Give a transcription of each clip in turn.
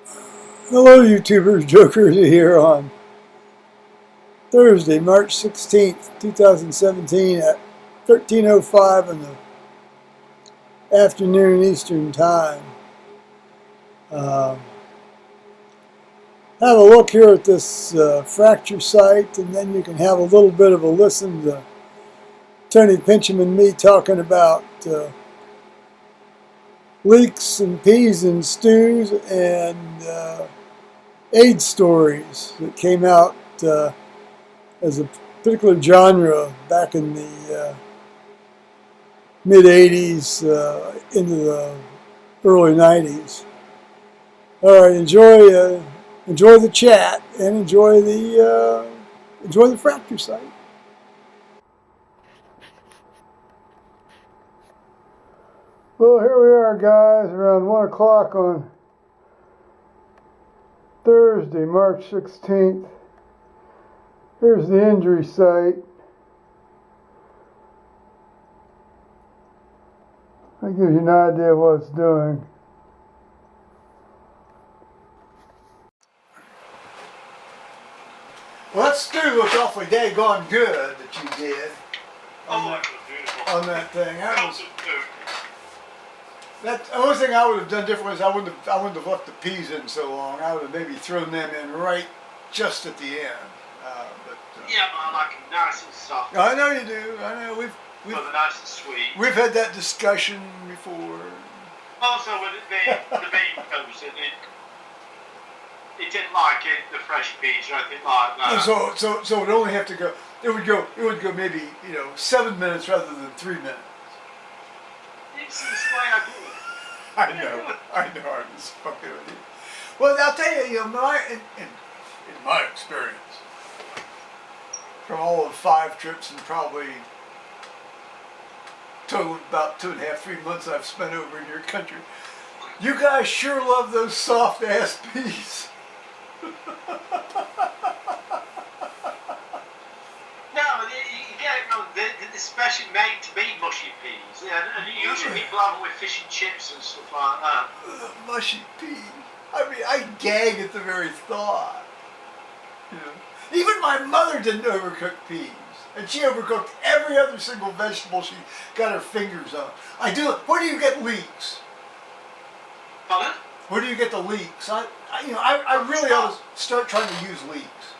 Hello YouTubers, Joe Kersey here on Thursday, March 16th, 2017 at 13:05 in the afternoon Eastern Time. Have a look here at this fracture site, and then you can have a little bit of a listen to Tony Pincham and me talking about leeks and peas and stews and AIDS stories that came out as a particular genre back in the mid-'80s into the early '90s. All right, enjoy the chat and enjoy the fracture site. Well, here we are, guys, around 1 o'clock on Thursday, March 16th. Here's the injury site. That gives you an idea of what it's doing. Well, that stew looked awfully daggone good that you did on that thing. The only thing I would have done different is I wouldn't have left the peas in so long. I would have maybe thrown them in right just at the end. Yeah, but I like them nice and soft. I know you do. I know we've nice and sweet. We've had that discussion before. Also, with it being the bean toasted, it didn't like it, the fresh peas or anything like that. So it would only have to go. It would go maybe 7 minutes rather than 3 minutes. It's the way I do it. I know. I'm just fucking with you. Well, I'll tell you, in my experience, from all of 5 trips and probably total of about 2.5, 3 months I've spent over in your country, you guys sure love those soft ass peas. They're specially made to be mushy peas, and usually people have them with fish and chips and stuff like that. Mushy pea. I mean, I gag at the very thought. Even my mother didn't overcook peas, and she overcooked every other single vegetable she got her fingers on. Where do you get leeks? Pardon? Where do you get the leeks? I really ought to start trying to use leeks.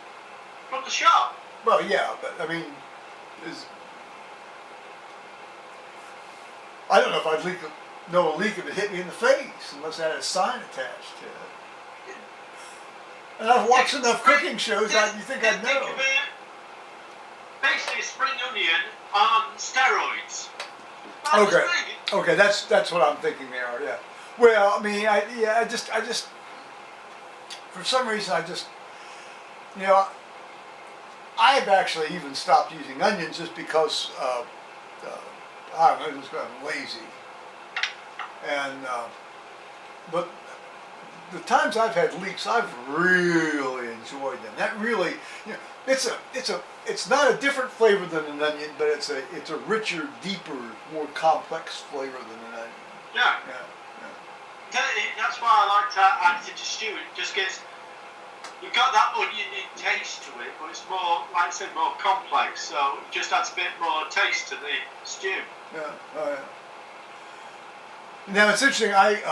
From the shop. Well, yeah, but I mean, I don't know if I'd know a leak if it hit me in the face, unless it had a sign attached to it. And I've watched enough cooking shows, you think I'd know. Basically, a spring onion on steroids. Okay, that's what I'm thinking there. Yeah. Well, I mean, I just, for some reason, I've actually even stopped using onions just because, I don't know, just because I'm lazy. And, but the times I've had leeks, I've really enjoyed them. That really, it's not a different flavor than an onion, but it's a richer, deeper, more complex flavor than an onion. Yeah. That's why I like to add it to stew. It just gets, you've got that oniony taste to it, but it's more, like I said, more complex. So it just adds a bit more taste to the stew. Yeah. Now it's interesting. I've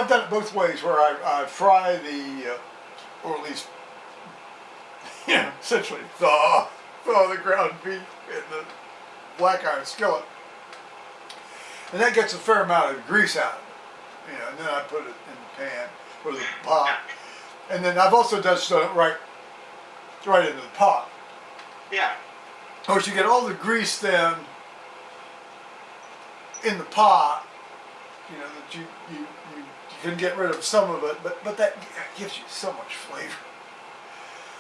done it both ways, where I fry or at least, essentially thaw the ground beef in the black iron skillet, and that gets a fair amount of grease out of it. And then I put it in the pan or the pot, and then I've also done it right into the pot. Yeah. Of course, you get all the grease then in the pot, that you can get rid of some of it, but that gives you so much flavor.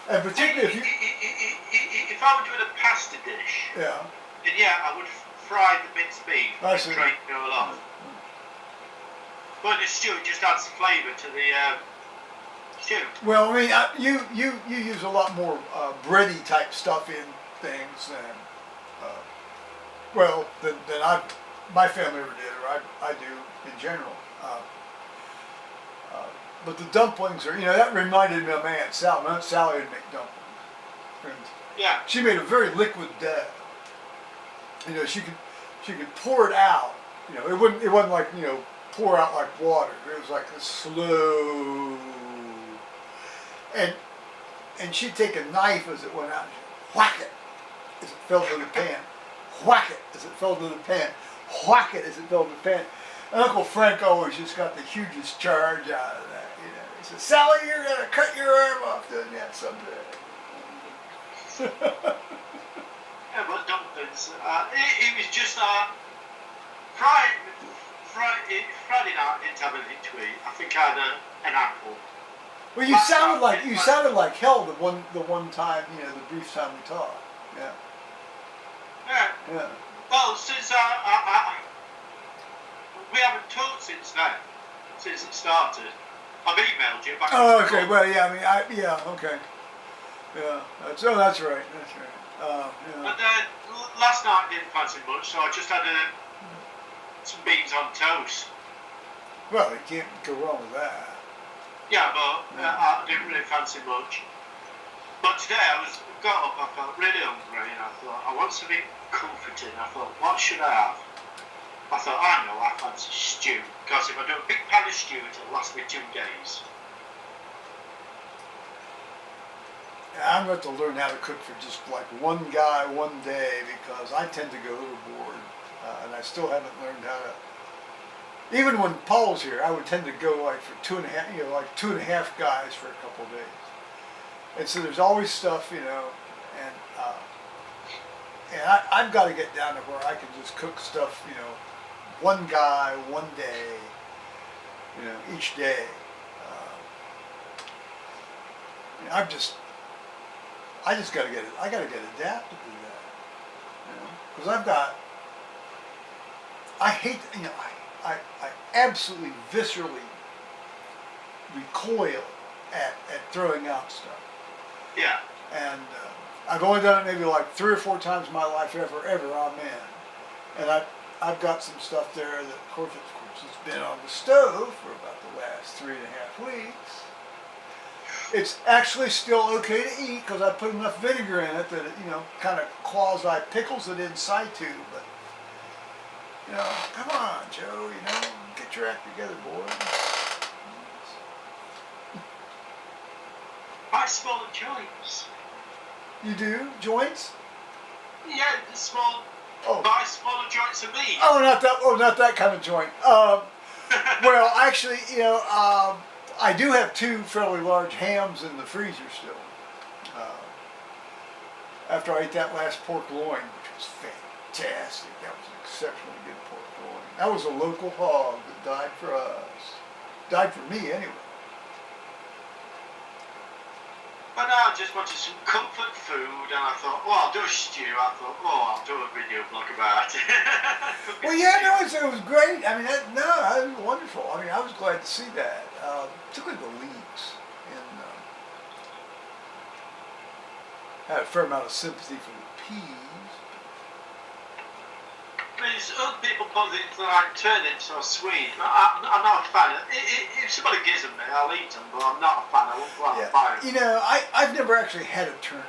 And particularly if I were doing a pasta dish, then I would fry the minced beef and straight go along. But the stew just adds flavour to the stew. Well, I mean, you use a lot more bready type stuff in things than my family ever did, or I do in general. but the dumplings are, that reminded me of my Aunt Sally. My Aunt Sally would make dumplings. And Yeah. she made a very liquid dough. She could pour it out. It wasn't like, pour out like water. It was like a slow, and she'd take a knife as it went out and she'd whack it as it fell to the pan. Whack it as it fell to the pan. Whack it as it fell to the pan. And Uncle Frank always just got the hugest charge out of that. He said, "Sally, you're gonna cut your arm off doing that someday." Yeah, but dumplings. It was just Friday night. I didn't have anything to eat. I think I had an apple. Well, you sounded like hell the one time, the brief time we talked. Yeah. Yeah. Yeah. Well, since we haven't talked since then, since it started. I've emailed you back. Oh, okay. Well, yeah. Okay. Yeah. That's right. That's right. Yeah. But last night I didn't fancy much, so I just had some beans on toast. Well, you can't go wrong with that. Yeah, but I didn't really fancy much. But today I got up, I felt really hungry, and I thought, I want something comforting. I thought, what should I have? I thought, I know, I fancy stew. Because if I do a big pan of stew, it'll last me 2 days. I'm going to have to learn how to cook for just like one guy, one day, because I tend to go overboard, and I still haven't learned how to. Even when Paul's here, I would tend to go like for 2.5, like 2.5 guys for a couple of days. And so there's always stuff, and I've got to get down to where I can just cook stuff, one guy, one day, each day. I just got to get it. I got to get adapted to that, because I hate, I absolutely viscerally recoil at throwing out stuff. Yeah. And I've only done it maybe like 3 or 4 times in my life ever, amen. And I've got some stuff there that, of course, it's been on the stove for about the last 3.5 weeks. It's actually still okay to eat because I put enough vinegar in it that it, kind of quasi-pickles it in situ. But, come on, Joe, get your act together, boy. Buy smaller joints. You do? Joints? Yeah, the small. Oh. Buy smaller joints of meat. Not that kind of joint. Well, actually, I do have 2 fairly large hams in the freezer still. After I ate that last pork loin, which was fantastic. That was an exceptionally good pork loin. That was a local hog that died for us. Died for me, anyway. But I just wanted some comfort food, and I thought, I'll do a stew. I thought, I'll do a video blog about it. Well, yeah, no, it was great. I mean, that was wonderful. I mean, I was glad to see that. Particularly the Leeks. And I had a fair amount of sympathy for the peas. There's other people put it like turnips or sweet. I'm not a fan. If somebody gives them me, I'll eat them, but I'm not a fan. I won't go out and buy them. I've never actually had a turnip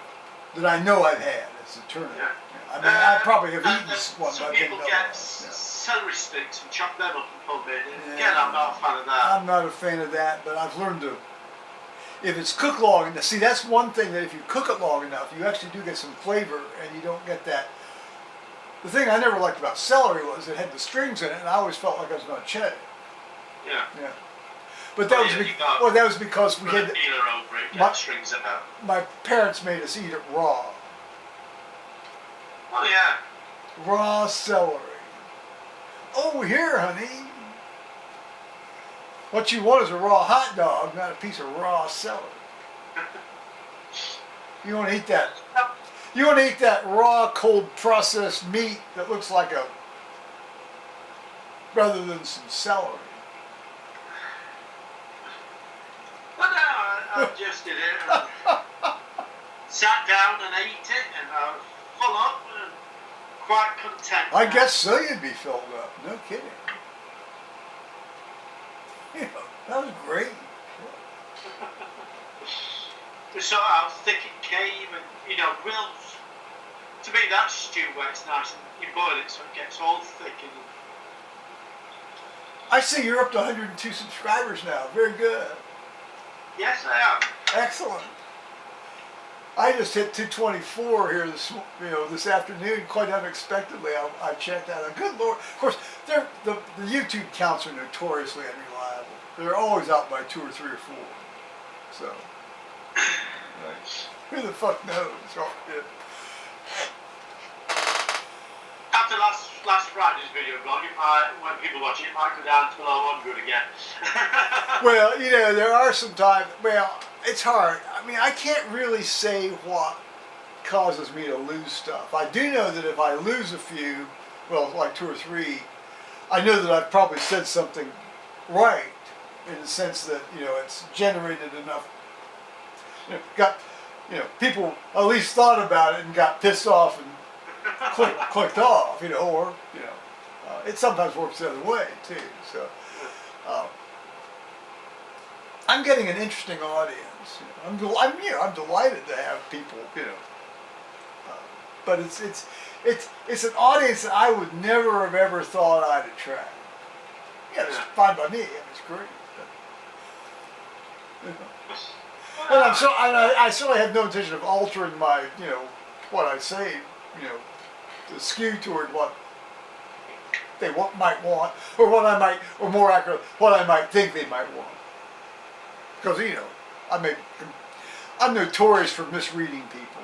that I know I've had. It's a turnip. Yeah. I mean, I probably have eaten one. Some but people get celery sticks and chop them up and put them in. Again, I'm not a fan of that. I'm not a fan of that, but I've learned to. If it's cooked long enough, see, that's one thing that if you cook it long enough, you actually do get some flavor, and you don't get that. The thing I never liked about celery was it had the strings in it, and I always felt like I was going to chew it. Yeah. Yeah. But that that was because we had strings out. My parents made us eat it raw. Oh yeah. Raw celery. Oh, here, honey. What you want is a raw hot dog, not a piece of raw celery. You want to eat that. You want to eat that raw, cold, processed meat that looks like rather than some celery. Well, no, I just did it. And sat down and ate it, and I was full up and quite content. I guess so. You'd be filled up. No kidding. That was great. We sort out thick it came, and real. To me, that's stew where it's nice and you boil it so it gets all thick and. I see you're up to 102 subscribers now. Very good. Yes, I am. Excellent. I just hit 224 here this afternoon, quite unexpectedly. I checked out. Good Lord! Of course, the YouTube counts are notoriously unreliable. They're always out by 2 or 3 or 4. So, right. Who the fuck knows? After last Friday's video blog, when people watch it, it might go down to below 100 again. Well, there are some times. Well, it's hard. I mean, I can't really say what causes me to lose stuff. I do know that if I lose a few, well, like 2 or 3, I know that I've probably said something right in the sense that it's generated enough. People at least thought about it and got pissed off and clicked off, or it sometimes works the other way too. So I'm getting an interesting audience. I'm delighted to have people, but it's an audience that I would never have ever thought I'd attract. Yeah, it's fine by me. It's great. And I certainly have no intention of altering my, what I say, to skew toward what they might want, or what I might, or more accurate, what I might think they might want. Because I'm notorious for misreading people.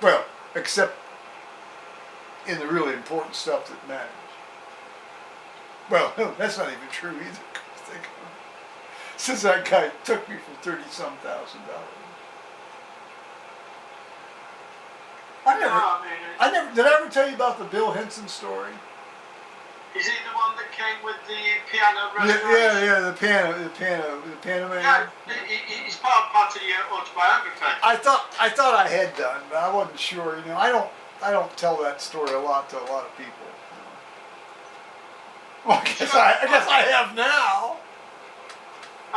Well, except in the really important stuff that matters. Well, no, that's not even true either. Since that guy took me for $30-some thousand. I never. Did I ever tell you about the Bill Henson story? Is he the one that came with the piano restoration? Yeah, the piano man. Yeah, it's part of your autobiography. I thought I had done, but I wasn't sure. I don't tell that story a lot to a lot of people. Well, I guess I have now.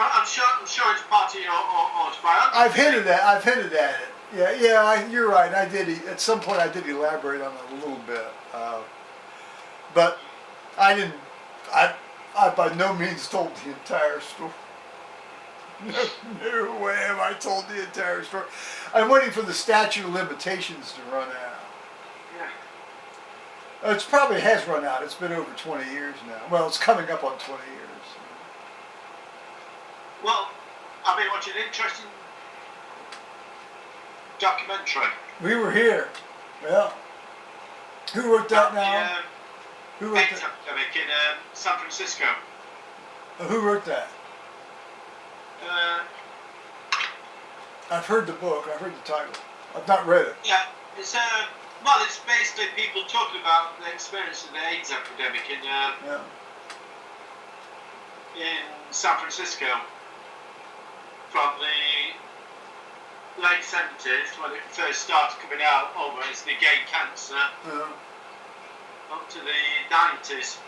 I'm sure it's part of your autobiography. I've hinted at it. Yeah, you're right. I did. At some point, I did elaborate on it a little bit, but I didn't. I by no means told the entire story. No way have I told the entire story. I'm waiting for the statute of limitations to run out. Yeah. It probably has run out. It's been over 20 years now. Well, it's coming up on 20 years. Well, I've been watching an interesting documentary. We were here. Yeah. Who wrote that now? Who wrote AIDS that? epidemic in San Francisco. Who wrote that? I've heard the book. I've heard the title. I've not read it. Yeah, it's basically people talking about the experience of the AIDS epidemic in San Francisco from the late 70s when it first started coming out over as the gay cancer up to the 90s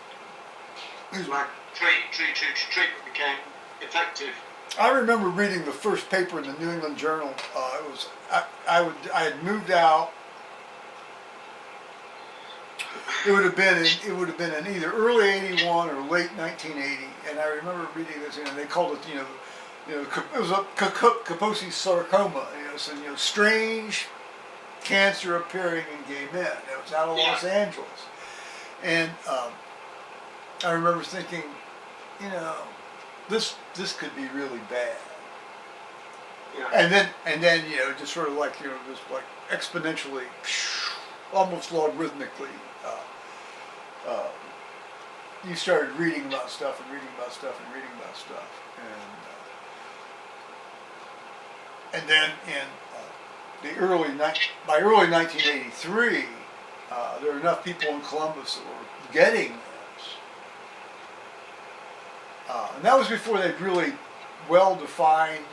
when treatment became effective. I remember reading the first paper in the New England Journal. I had moved out. It would have been in either early '81 or late 1980, and I remember reading this. They called it it was a Kaposi sarcoma. Strange cancer appearing in gay men. It was out of Los Angeles, and I remember thinking, this could be really bad. Yeah. And then just sort of like just like exponentially, almost logarithmically, you started reading about stuff and reading about stuff and reading about stuff, and then by early 1983, there were enough people in Columbus that were getting this, and that was before they'd really well-defined.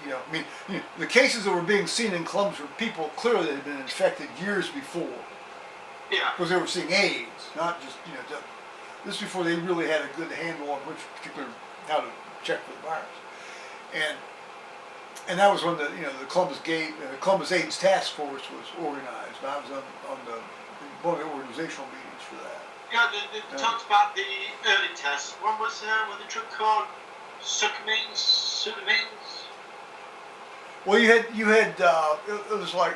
The cases that were being seen in Columbus were people clearly that had been infected years before. Yeah. Because they were seeing AIDS, not just this before they really had a good handle on which particular how to check for the virus. and that was when the Columbus AIDS Task Force was organized. I was on one of the organizational meetings for that. Yeah, they talked about the early tests. One was with a drug called sucamines. Well, you had it was like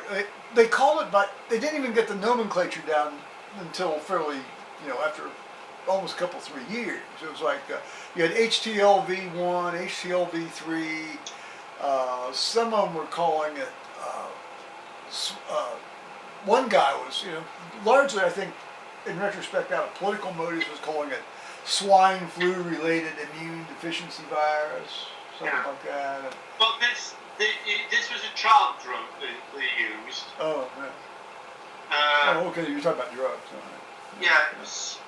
they called it, but they didn't even get the nomenclature down until fairly, after almost a couple 3 years. It was like you had HTLV1, HTLV3. Some of them were calling it. One guy was, largely I think, in retrospect, out of political motives, was calling it swine flu-related immune deficiency virus, something like that. Well, this was a trial drug they used. Oh, yeah. Okay, you're talking about drugs. Right. Yeah, it was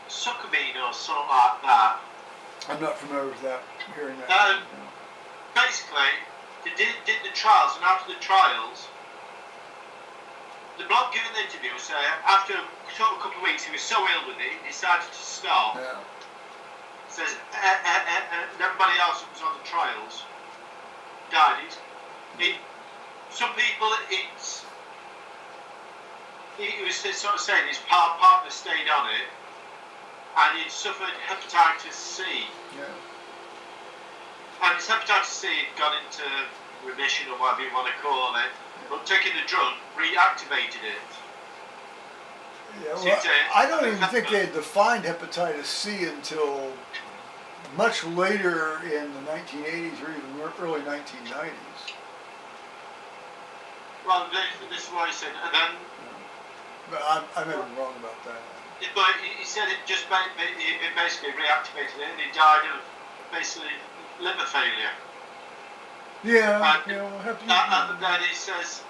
sucamine or something like that. I'm not familiar with that, hearing that. Basically, they did the trials, and after the trials, the bloke giving the interview said after a couple of weeks he was so ill with it, he decided to stop. Yeah. Says, and everybody else who was on the trials died. Some people, he was sort of saying his partner stayed on it, and he'd suffered hepatitis C. Yeah. And his hepatitis C had gone into remission, or whatever you want to call it, but taking the drug reactivated it. Yeah, well, I don't even think they had defined hepatitis C until much later in the 1980s or even early 1990s. Well, this is what he said, and then... But I may be wrong about that. But he said it basically reactivated it, and he died of basically liver failure. Yeah, and then he says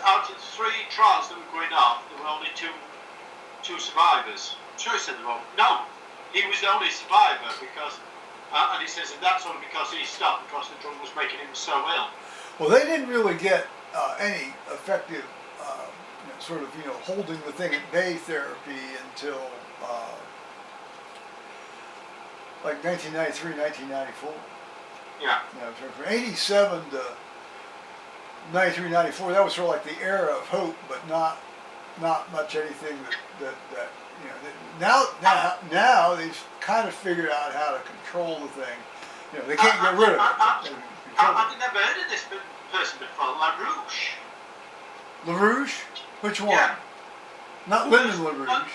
out of 3 trials that were going on, there were only two survivors. I'm sure he said the wrong. No, he was the only survivor because, and he says, and that's only because he stopped because the drug was making him so ill. Well, they didn't really get any effective, sort of, holding the thing at bay therapy until like 1993, 1994. Yeah. From 87 to 93, 94, that was sort of like the era of hope, but not much anything that now they've kind of figured out how to control the thing. They can't get rid of it. I've never heard of this person before, LaRouche. LaRouche? Which one? Yeah. Not Lyndon LaRouche.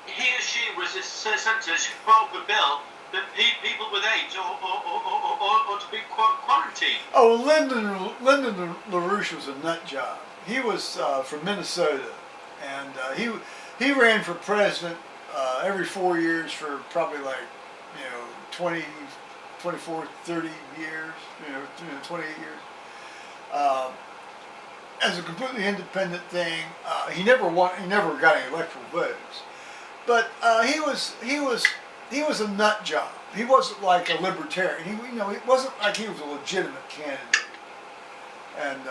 He or she was a senator who fought the bill that people with AIDS ought to be quarantined. Oh, Lyndon LaRouche was a nut job. He was from Minnesota, and he ran for president every 4 years for probably 20, 24, 30 years, 28 years. As a completely independent thing, he never got any electoral votes, but he was a nut job. He wasn't like a libertarian. It wasn't like he was a legitimate candidate, and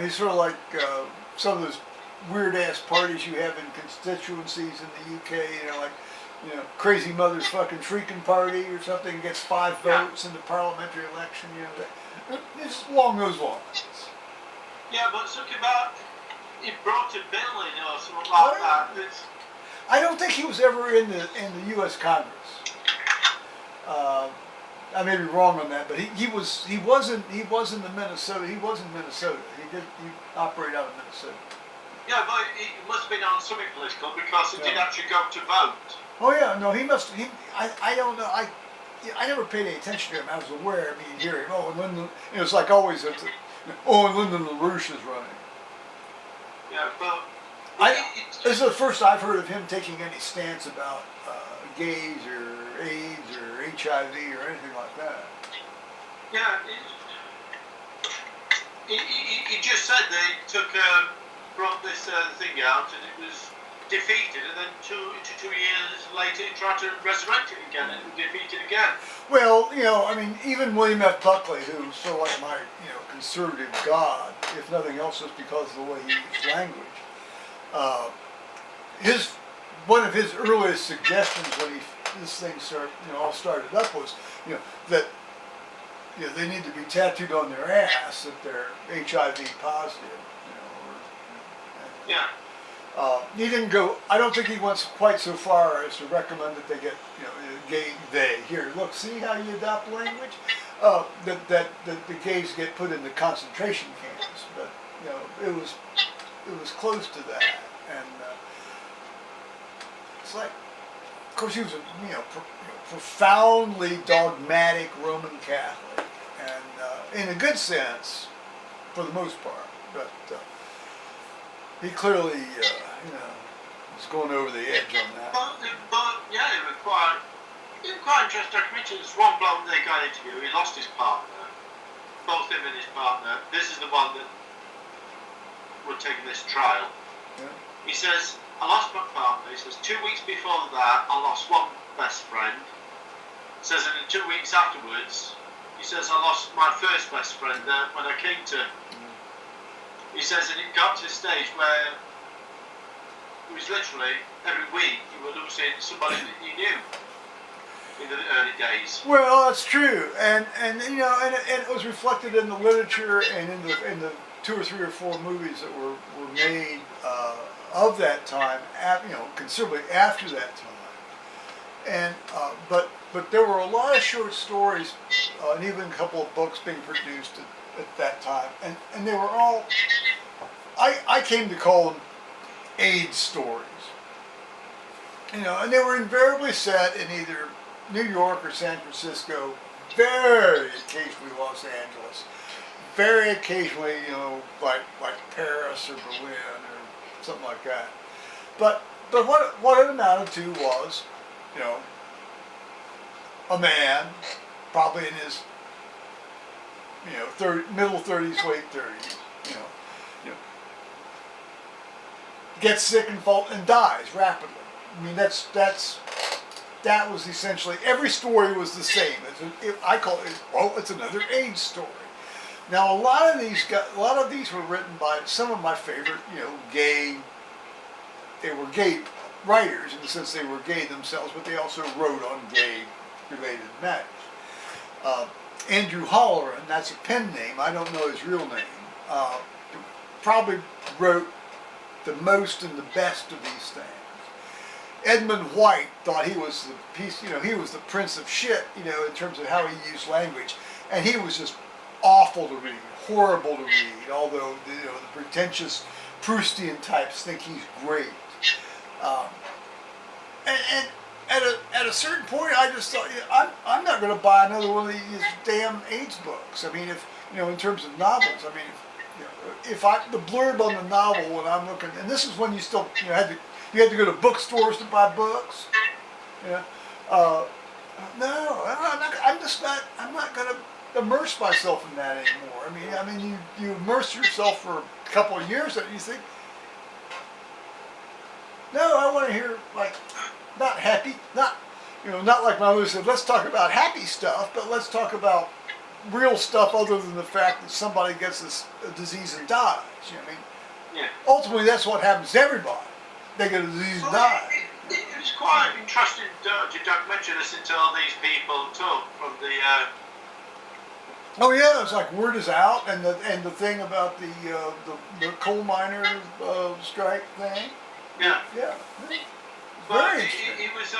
he's sort of like some of those weird ass parties you have in constituencies in the UK. Crazy Mother's fucking Freaking Party or something gets 5 votes in the parliamentary election. It's along those lines. Yeah, but something about he brought a bill in or something like that. I don't think he was ever in the U.S. Congress. I may be wrong on that, but he was in the Minnesota. He was in Minnesota. He operated out of Minnesota. Yeah, but he must have been on something political because he did actually go to vote. Oh yeah, no, he must. I don't know. I never paid any attention to him. I was aware. Hearing, and Lyndon. It's like always. And Lyndon LaRouche is running. Yeah, but this is the first I've heard of him taking any stance about gays or AIDS or HIV or anything like that. Yeah, he just said they brought this thing out and it was defeated, and then two years later he tried to resurrect it again and defeat it again. Well, even William F. Buckley, who's sort of like my, conservative god, if nothing else, just because of the way he used language. One of his earliest suggestions when he this thing all started up was, that they need to be tattooed on their ass that they're HIV positive. Yeah. He didn't go. I don't think he went quite so far as to recommend that they get, here. Look, see how you adopt language. That the gays get put into concentration camps, but it was close to that, and it's like, of course, he was a profoundly dogmatic Roman Catholic, and in a good sense, for the most part, but he clearly was going over the edge on that. But yeah, it was quite interesting documentary. There's one bloke they got interview. He lost his partner, both him and his partner. This is the one that were taking this trial. Yeah. He says, I lost my partner. He says, 2 weeks before that, I lost one best friend. He says, and in 2 weeks afterwards, he says, I lost my first best friend when I came to. He says, and it got to a stage where it was literally every week you were losing somebody that you knew in the early days. Well, that's true, and it was reflected in the literature and in the 2 or 3 or 4 movies that were made of that time, considerably after that time, and but there were a lot of short stories and even a couple of books being produced at that time, and they were all, I came to call them AIDS stories, and they were invariably set in either New York or San Francisco, very occasionally Los Angeles, very occasionally, like Paris or Berlin or something like that. But what it amounted to was, a man, probably in his, middle 30s, late 30s, gets sick and dies rapidly. I mean, that was essentially, every story was the same. I call it, it's another AIDS story. Now, a lot of these were written by some of my favorite, they were gay writers in the sense they were gay themselves, but they also wrote on gay-related matters. Andrew Holleran, that's a pen name, I don't know his real name, probably wrote the most and the best of these things. Edmund White thought he was he was the prince of shit, in terms of how he used language, and he was just awful to read, horrible to read. Although the pretentious Proustian types think he's great, and at a certain point, I just thought, I'm not going to buy another one of these damn AIDS books. I mean, if in terms of novels, I mean, if the blurb on the novel when I'm looking, and this is when you still had to go to bookstores to buy books. No, I'm not going to immerse myself in that anymore. I mean, you immerse yourself for a couple of years and you think, no, I want to hear not happy, not like my mother said, let's talk about happy stuff, but let's talk about real stuff other than the fact that somebody gets this disease and dies. Yeah. Ultimately, that's what happens to everybody. They get a disease and die. It was quite interesting to documentary listen to all these people talk from the. Oh yeah, it's like word is out, and the thing about the coal miner strike thing. Yeah. Yeah. But Very he was